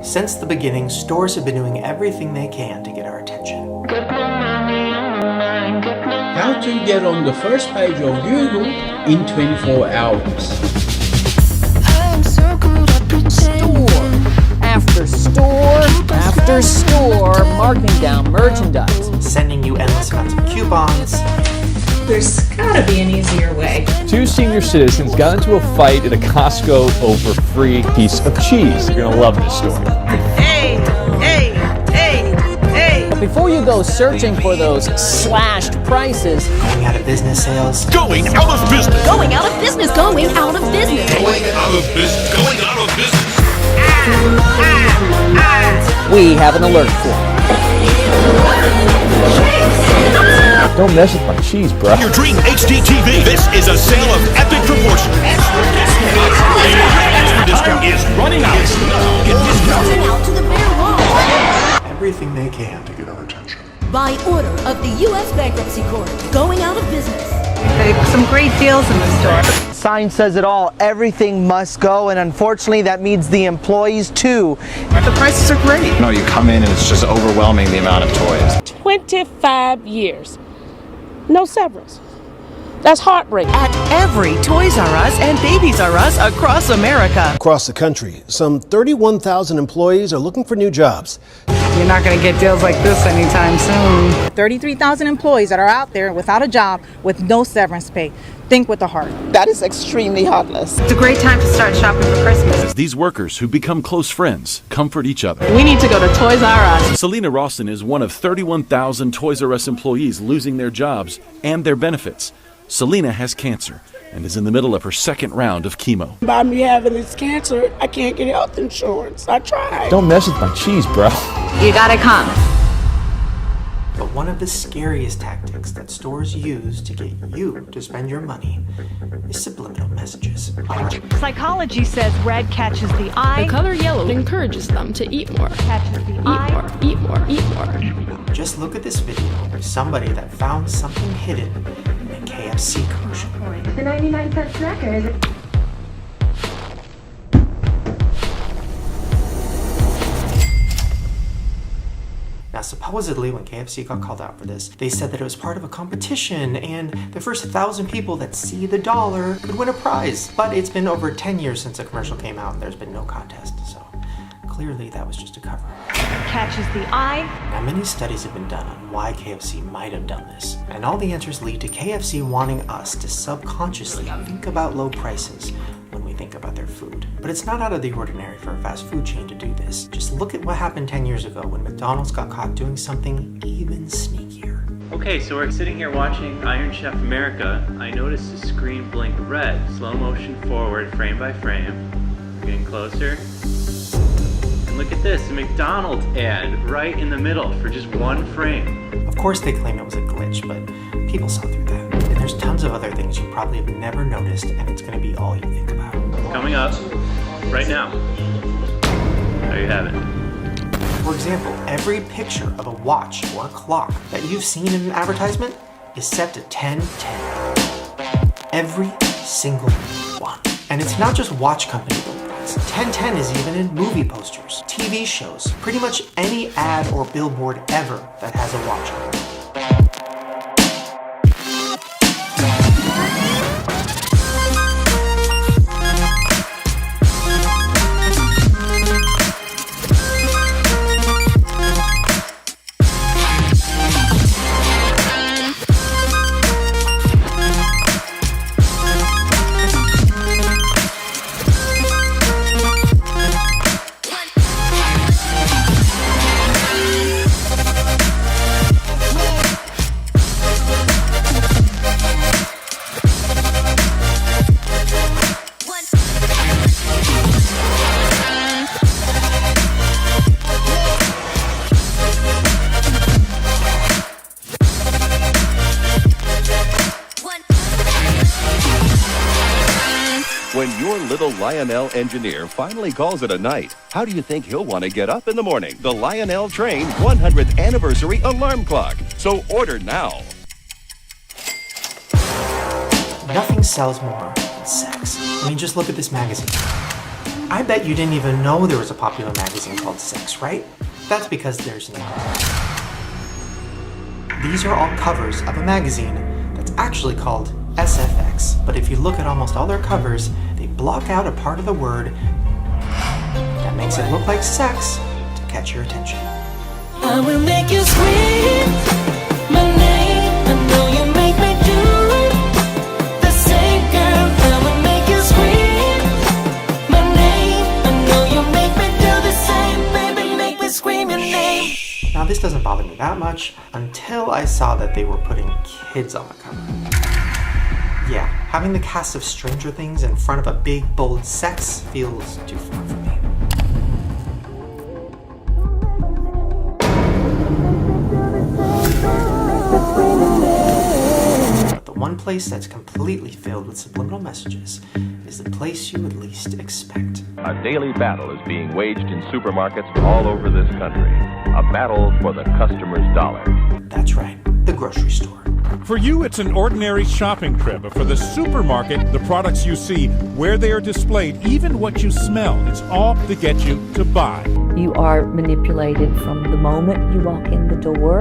Since the beginning, stores have been doing everything they can to get our attention. How to get on the first page of Google in 24 hours. Store after store after store, marking down merchandise, Sending you endless amounts of coupons. There's gotta be an easier way. Two senior citizens got into a fight at a Costco over a free piece of cheese. You're gonna love this story. But before you go searching for those slashed prices, Going out of business sales. Going out of business. Going out of business. Going out of business. Going out of business. Going out of business. we have an alert for you. Don't mess with my cheese, bro. Your dream HD TV. This is a sale of epic proportions. Extra discount is running out. Get discounted. Out to the bare wall. Everything they can to get our attention. By order of the U.S. Bankruptcy Court. Going out of business. Some great deals in the store. Sign says it all. Everything must go, and unfortunately that means the employees too. The prices are great. No, you come in and it's just overwhelming the amount of toys. 25 years. No severance. That's heartbreaking. At every Toys R Us and Babies R Us across America. Across the country, some 31,000 employees are looking for new jobs. You're not going to get deals like this anytime soon. 33,000 employees that are out there without a job with no severance pay. Think with the heart. That is extremely heartless. It's a great time to start shopping for Christmas. As these workers who become close friends comfort each other. We need to go to Toys R Us. Selena Rawson is one of 31,000 Toys R Us employees losing their jobs and their benefits. Selena has cancer and is in the middle of her second round of chemo. By me having this cancer, I can't get health insurance. I tried. Don't mess with my cheese, bro. You gotta come. But one of the scariest tactics that stores use to get you to spend your money is subliminal messages. Psychology says red catches the eye. The color yellow encourages them to eat more. Catches the eye. Eat more, eat more, eat more. Just look at this video of somebody that found something hidden in a KFC commercial. The 99-cent snacker. Now, supposedly, when KFC got called out for this, they said that it was part of a competition and the first 1,000 people that see the dollar could win a prize. But it's been over 10 years since the commercial came out and there's been no contest, so clearly that was just a cover. Catches the eye. Now, many studies have been done on why KFC might have done this, and all the answers lead to KFC wanting us to subconsciously think about low prices when we think about their food. But it's not out of the ordinary for a fast food chain to do this. Just look at what happened 10 years ago when McDonald's got caught doing something even sneakier. Okay, so we're sitting here watching Iron Chef America. I noticed the screen blink red. Slow motion forward, frame by frame. We're getting closer. And look at this, a McDonald's ad right in the middle for just one frame. Of course they claim it was a glitch, but people saw through that. And there's tons of other things you probably have never noticed, and it's gonna be all you think about. Coming up right now. There you have it. For example, every picture of a watch or a clock that you've seen in an advertisement is set to 1010. Every single one. And it's not just watch company billboards. 1010 is even in movie posters, TV shows, pretty much any ad or billboard ever that has a watch on it. When your little Lionel engineer finally calls it a night, how do you think he'll want to get up in the morning? The Lionel Train 100th Anniversary Alarm Clock. So order now. Nothing sells more than sex. I mean, just look at this magazine. I bet you didn't even know there was a popular magazine called Sex, right? That's because there's not. These are all covers of a magazine that's actually called SFX, but if you look at almost all their covers, they block out a part of the word that makes it look like sex to catch your attention. I will make you scream my name. I know you make me do the same, girl. I will make you scream my name. I know you make me do the same, baby. Make me scream your name. Now this doesn't bother me that much until I saw that they were putting kids on the cover. Yeah, having the cast of Stranger Things in front of a big, bold sex feels too far for me. But the one place that's completely filled with subliminal messages is the place you would least expect. A daily battle is being waged in supermarkets all over this country. A battle for the customer's dollar. That's right, the grocery store. For you, it's an ordinary shopping trip, but for the supermarket, the products you see, where they are displayed, even what you smell, it's all to get you to buy. You are manipulated from the moment you walk in the door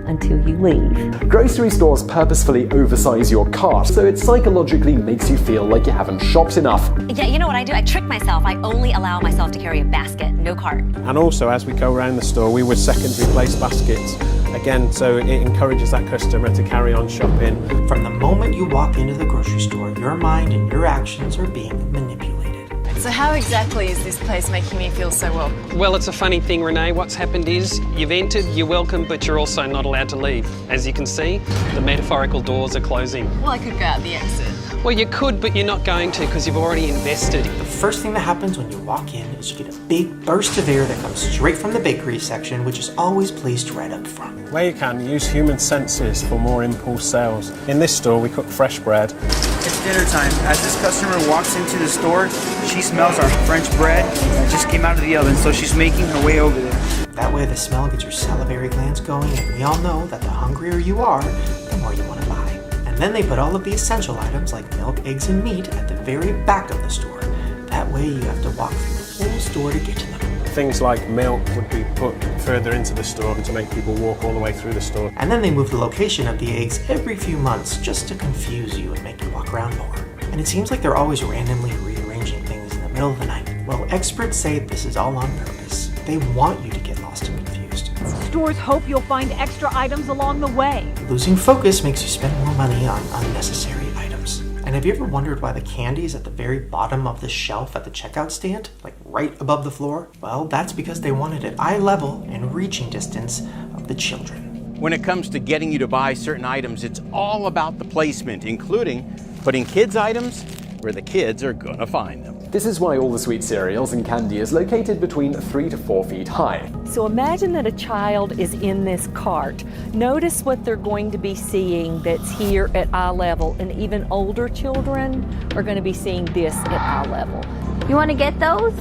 until you leave. Grocery stores purposefully oversize your cart, so it psychologically makes you feel like you haven't shopped enough. Yeah, you know what I do? I trick myself. I only allow myself to carry a basket, no cart. And also, as we go around the store, we would secondary place baskets. Again, so it encourages that customer to carry on shopping. From the moment you walk into the grocery store, your mind and your actions are being manipulated. So how exactly is this place making me feel so welcome? Well, it's a funny thing, Renee. What's happened is you've entered, you're welcome, but you're also not allowed to leave. As you can see, the metaphorical doors are closing. Well, I could go out the exit. Well, you could, but you're not going to because you've already invested. The first thing that happens when you walk in is you get a big burst of air that comes straight from the bakery section, which is always placed right up front. Where you can, use human senses for more impulse sales. In this store, we cook fresh bread. It's dinner time. As this customer walks into the store, she smells our French bread that just came out of the oven, so she's making her way over there. That way the smell gets your salivary glands going, and we all know that the hungrier you are, the more you want to buy. And then they put all of the essential items like milk, eggs, and meat at the very back of the store. That way you have to walk through the whole store to get to them. Things like milk would be put further into the store to make people walk all the way through the store. And then they move the location of the eggs every few months just to confuse you and make you walk around more. And it seems like they're always randomly rearranging things in the middle of the night. Well, experts say this is all on purpose. They want you to get lost and confused. Stores hope you'll find extra items along the way. Losing focus makes you spend more money on unnecessary items. And have you ever wondered why the candy is at the very bottom of the shelf at the checkout stand, like right above the floor? Well, that's because they want it at eye level and reaching distance of the children. When it comes to getting you to buy certain items, it's all about the placement, including putting kids' items where the kids are gonna find them. This is why all the sweet cereals and candy is located between 3 to 4 feet high. So imagine that a child is in this cart. Notice what they're going to be seeing that's here at eye level, and even older children are going to be seeing this at eye level. You want to get those?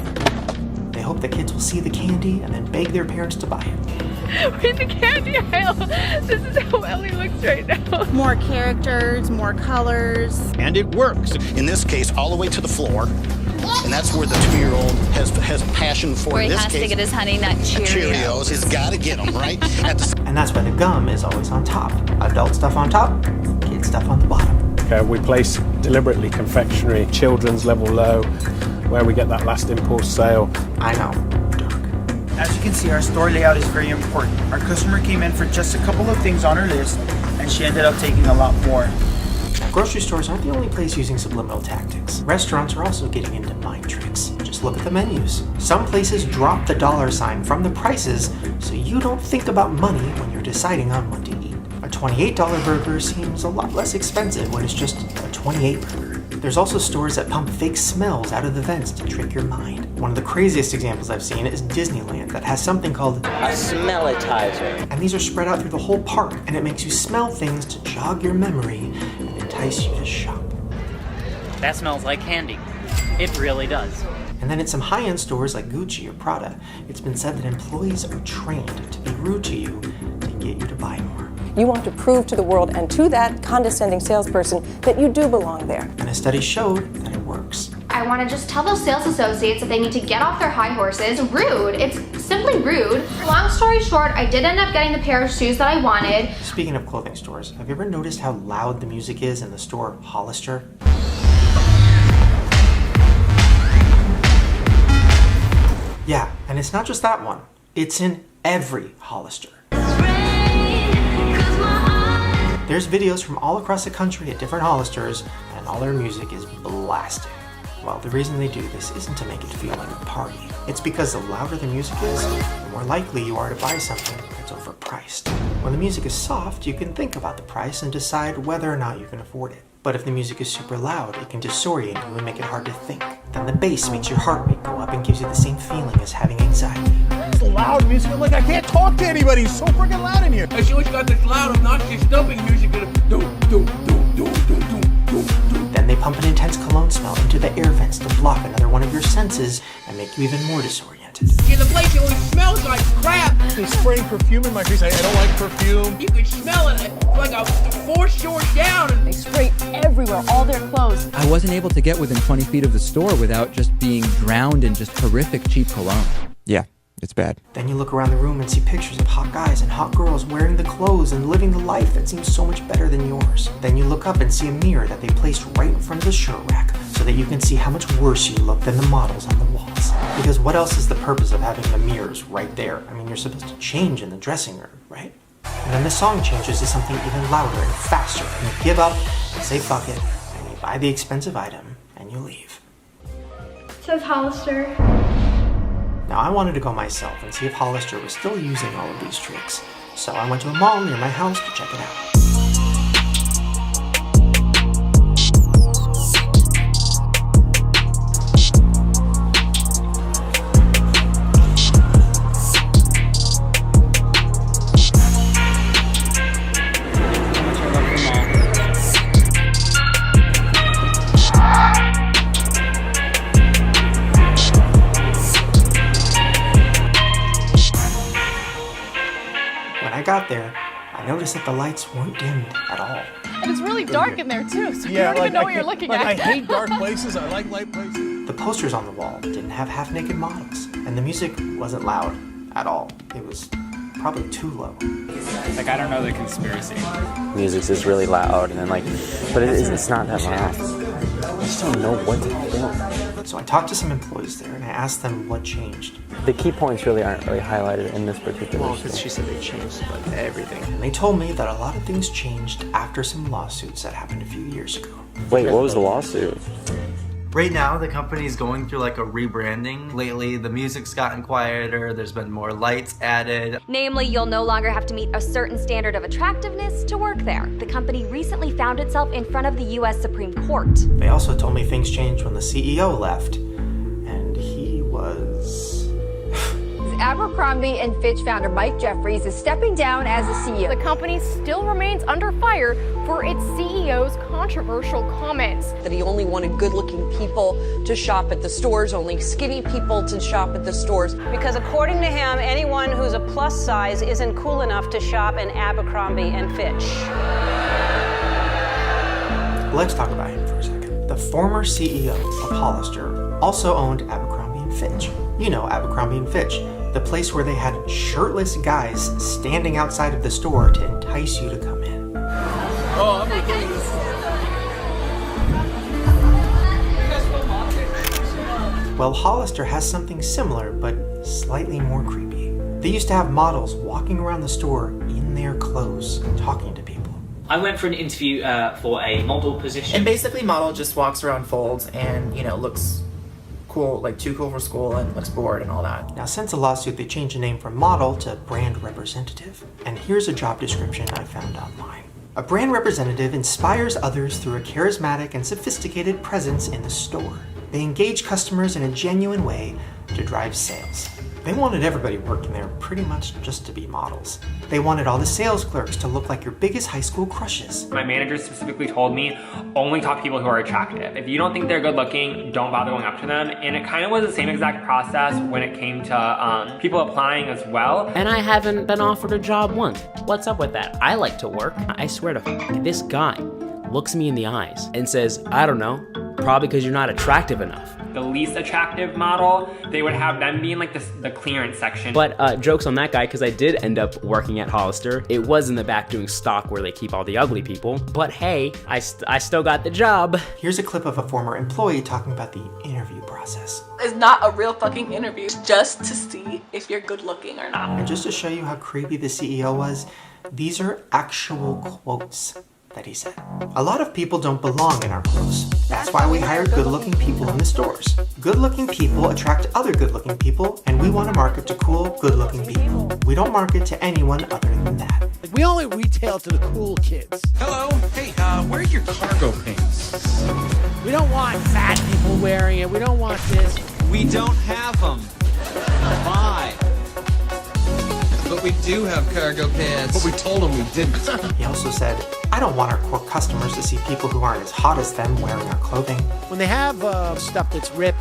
They hope the kids will see the candy and then beg their parents to buy it. We're in the candy aisle. This is how Ellie looks right now. More characters, more colors. And it works. In this case, all the way to the floor. And that's where the 2-year-old has passion for. Where he in this has case, to get his Honey Nut Cheerios. He's got to get them, right? And that's why the gum is always on top. Adult stuff on top, kid stuff on the bottom. We place deliberately confectionery, children's level low, where we get that last impulse sale. I know. As you can see, our store layout is very important. Our customer came in for just a couple of things on her list, and she ended up taking a lot more. Grocery stores aren't the only place using subliminal tactics. Restaurants are also getting into mind tricks. Just look at the menus. Some places drop the dollar sign from the prices so you don't think about money when you're deciding on what to eat. A $28 burger seems a lot less expensive when it's just a $28 burger. There's also stores that pump fake smells out of the vents to trick your mind. One of the craziest examples I've seen is Disneyland that has something called a smellitizer. And these are spread out through the whole park, and it makes you smell things to jog your memory and entice you to shop. That smells like candy. It really does. And then at some high-end stores like Gucci or Prada, it's been said that employees are trained to be rude to you to get you to buy more. You want to prove to the world and to that condescending salesperson that you do belong there. And a study showed that it works. I want to just tell those sales associates that they need to get off their high horses. Rude. It's simply rude. Long story short, I did end up getting the pair of shoes that I wanted. Speaking of clothing stores, have you ever noticed how loud the music is in the store Hollister? Yeah, and it's not just that one. It's in every Hollister. There's videos from all across the country at different Hollisters, and all their music is blasting. Well, the reason they do this isn't to make it feel like a party. It's because the louder the music is, the more likely you are to buy something that's overpriced. When the music is soft, you can think about the price and decide whether or not you can afford it. But if the music is super loud, it can disorient you and make it hard to think. Then the bass makes your heart rate go up and gives you the same feeling as having anxiety. It's loud music. Like, I can't talk to anybody. It's so freaking loud in here. I see what you got this loud, obnoxious, dumping music. Then they pump an intense cologne smell into the air vents to block another one of your senses and make you even more disoriented. Yeah, the place always smells like crap. They spraying perfume in my face. I don't like perfume. You can smell it. It's like a force short down. They spray everywhere, all their clothes. I wasn't able to get within 20 feet of the store without just being drowned in just horrific cheap cologne. Yeah, it's bad. Then you look around the room and see pictures of hot guys and hot girls wearing the clothes and living the life that seems so much better than yours. Then you look up and see a mirror that they placed right in front of the shirt rack so that you can see how much worse you look than the models on the walls. Because what else is the purpose of having the mirrors right there? I mean, you're supposed to change in the dressing room, right? And then the song changes to something even louder and faster, and you give up and say fuck it, and you buy the expensive item and you leave. It says Hollister. Now I wanted to go myself and see if Hollister was still using all of these tricks, so I went to a mall near my house to check it out. When I got there, I noticed that the lights weren't dimmed at all. And it's really dark in there too, so you don't even know what you're looking at. I hate dark places. I like light places. The posters on the wall didn't have half-naked models, and the music wasn't loud at all. It was probably too low. Like, I don't know the conspiracy. Music's just really loud, and then but it's not that loud. I just don't know what to think. So I talked to some employees there, and I asked them what changed. The key points really aren't really highlighted in this particular Well, because she said they changed everything. And they told me that a lot of things changed after some lawsuits that happened a few years ago. Wait, what was the lawsuit? Right now, the company's going through like a rebranding. Lately, the music's gotten quieter, there's been more lights added. Namely, you'll no longer have to meet a certain standard of attractiveness to work there. The company recently found itself in front of the US Supreme Court. They also told me things changed when the CEO left, and he was... Abercrombie & Fitch founder Mike Jeffries is stepping down as the CEO. The company still remains under fire for its CEO's controversial comments. That he only wanted good-looking people to shop at the stores, only skinny people to shop at the stores. Because according to him, anyone who's a plus size isn't cool enough to shop in Abercrombie & Fitch. Let's talk about him for a second. The former CEO of Hollister also owned Abercrombie & Fitch. You know Abercrombie & Fitch, the place where they had shirtless guys standing outside of the store to entice you to come in. Oh, I'm recording this. Well, Hollister has something similar, but slightly more creepy. They used to have models walking around the store in their clothes, talking to people. I went for an interview for a model position. And basically, model just walks around, folds, and, looks cool, like too cool for school, and looks bored and all that. Now, since the lawsuit, they changed the name from model to brand representative. And here's a job description I found online. A brand representative inspires others through a charismatic and sophisticated presence in the store. They engage customers in a genuine way to drive sales. They wanted everybody working there pretty much just to be models. They wanted all the sales clerks to look like your biggest high school crushes. My manager specifically told me, only talk to people who are attractive. If you don't think they're good looking, don't bother going up to them. And it kind of was the same exact process when it came to people applying as well. And I haven't been offered a job once. What's up with that? I like to work. I swear to this guy looks me in the eyes and says, I don't know, Probably because you're not attractive enough. The least attractive model, they would have them be in like the clearance section. But jokes on that guy, because I did end up working at Hollister. It was in the back doing stock where they keep all the ugly people. But hey, I still got the job. Here's a clip of a former employee talking about the interview process. It's not a real fucking interview. It's just to see if you're good looking or not. And just to show you how creepy the CEO was, these are actual quotes that he said. A lot of people don't belong in our clothes. That's why we hire good-looking people in the stores. Good-looking people attract other good-looking people, and we want to market to cool, good-looking people. We don't market to anyone other than that. We only retail to the cool kids. Hello, hey, where's your cargo pants? We don't want fat people wearing it. We don't want this. We don't have them. Why? But we do have cargo pants. But we told them we didn't. He also said, I don't want our core customers to see people who aren't as hot as them wearing our clothing. When they have stuff that's ripped,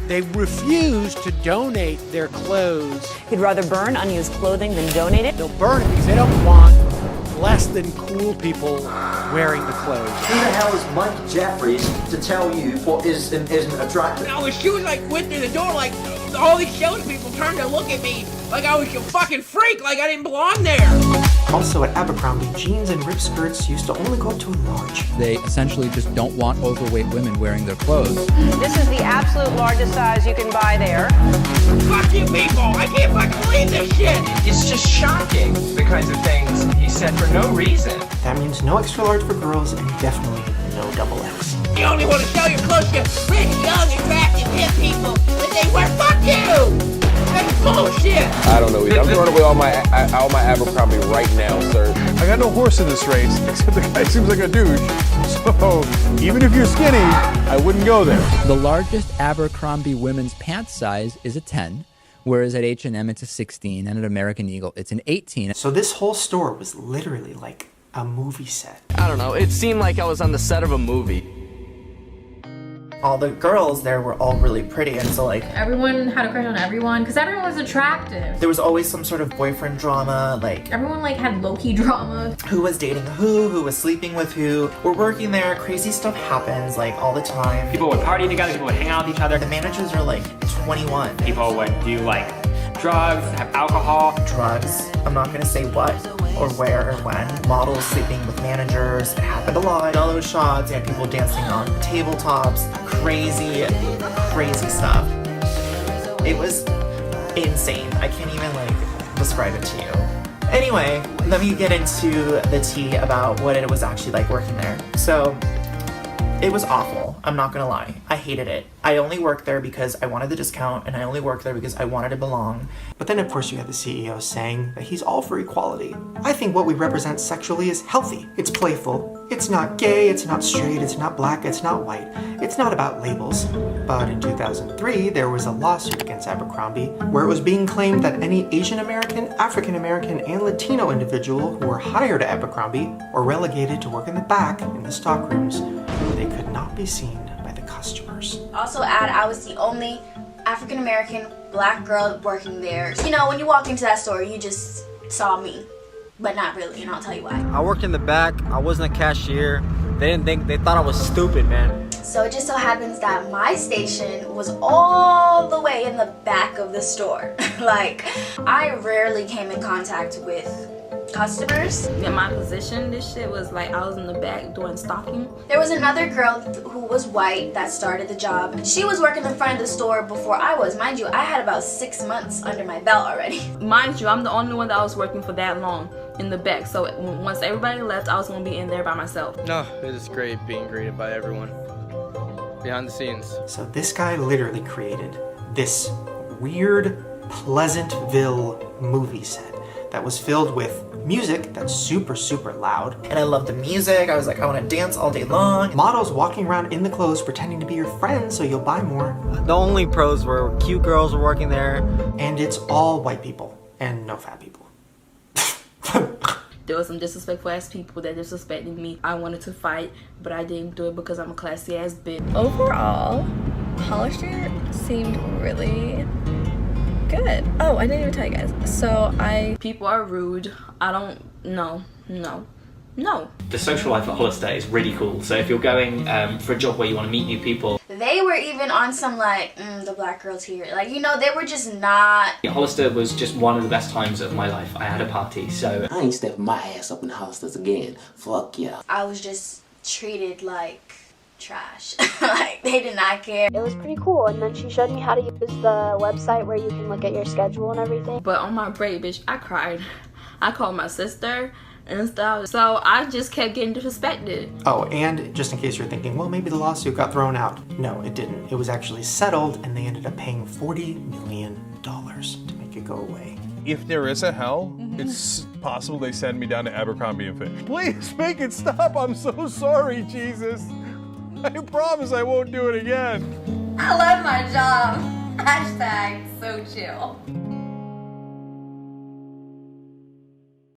they refuse to donate their clothes. He'd rather burn unused clothing than donate it. They'll burn it because they don't want less than cool people wearing the clothes. Who the hell is Mike Jeffries to tell you what is and isn't attractive? Now, as soon as I went through the door, like, all these salespeople turned to look at me like I was a fucking freak, like I didn't belong there. Also at Abercrombie, jeans and ripped skirts used to only go up to a large. They essentially just don't want overweight women wearing their clothes. This is the absolute largest size you can buy there. Fuck you people! I can't fucking believe this shit! It's just shocking, the kinds of things he said for no reason. That means no extra large for girls and definitely no XXL. You only want to sell your clothes to rich, young, attractive, hip people that they wear. Fuck you! That's bullshit! I don't know either. I'm throwing away all my Abercrombie right now, sir. I got no horse in this race, except the guy seems like a douche. So, even if you're skinny, I wouldn't go there. The largest Abercrombie women's pants size is a 10, whereas at H&M it's a 16, and at American Eagle it's an 18. So this whole store was literally like a movie set. I don't know, it seemed like I was on the set of a movie. All the girls there were all really pretty, and so like Everyone had a crush on everyone because everyone was attractive. there was always some sort of boyfriend drama, like Everyone like had low-key drama. who was dating who was sleeping with who. We're working there, crazy stuff happens like all the time. People would party together, people would hang out with each other. The managers are like 21. People would do like drugs, have alcohol. Drugs, I'm not gonna say what or where or when. Models sleeping with managers, it happened a lot. All those shots, you had people dancing on tabletops, crazy stuff. It was insane. I can't even like describe it to you. Anyway, let me get into the tea about what it was actually like working there. So, it was awful, I'm not gonna lie. I hated it. I only worked there because I wanted the discount, and I only worked there because I wanted to belong. But then of course you had the CEO saying that he's all for equality. I think what we represent sexually is healthy. It's playful. It's not gay, it's not straight, it's not black, it's not white. It's not about labels. But in 2003, there was a lawsuit against Abercrombie where it was being claimed that any Asian American, African American, and Latino individual who were hired at Abercrombie were relegated to work in the back in the stockrooms where they could not be seen by the customers. Also I was the only African American black girl working there. You know, when you walk into that store, you just saw me, but not really, and I'll tell you why. I worked in the back. I wasn't a cashier. They thought I was stupid, man. So it just so happens that my station was all the way in the back of the store. Like, I rarely came in contact with customers. In my position, this shit was like I was in the back doing stocking. There was another girl who was white that started the job. She was working in front of the store before I was. Mind you, I had about 6 months under my belt already. Mind you, I'm the only one that was working for that long in the back. So once everybody left, I was gonna be in there by myself. No, it is great being greeted by everyone behind the scenes. So this guy literally created this weird Pleasantville movie set that was filled with music that's super loud. And I loved the music. I was like, I want to dance all day long. Models walking around in the clothes pretending to be your friends so you'll buy more. The only pros were cute girls were working there. And it's all white people and no fat people. There was some disrespectful ass people that disrespected me. I wanted to fight, but I didn't do it because I'm a classy ass bitch. Overall, Hollister seemed really good. Oh, I didn't even tell you guys. So people are rude. I don't, no. No. The social life at Hollister is really cool. So if you're going for a job where you want to meet new people. They were even on some like, the black girl's here. Like, you know, they were just not. Hollister was just one of the best times of my life. I had a party, so. I ain't stepping my ass up in Hollister's again. Fuck yeah. I was just treated like trash. Like, they did not care. It was pretty cool, and then she showed me how to use the website where you can look at your schedule and everything. But on my break, bitch, I cried. I called my sister and stuff, so I just kept getting disrespected. Oh, and just in case you're thinking, well, maybe the lawsuit got thrown out. No, it didn't. It was actually settled, and they ended up paying $40 million to make it go away. If there is a hell, it's possible they send me down to Abercrombie & Fitch. Please make it stop. I'm so sorry, Jesus. I promise I won't do it again. I love my job. #so chill.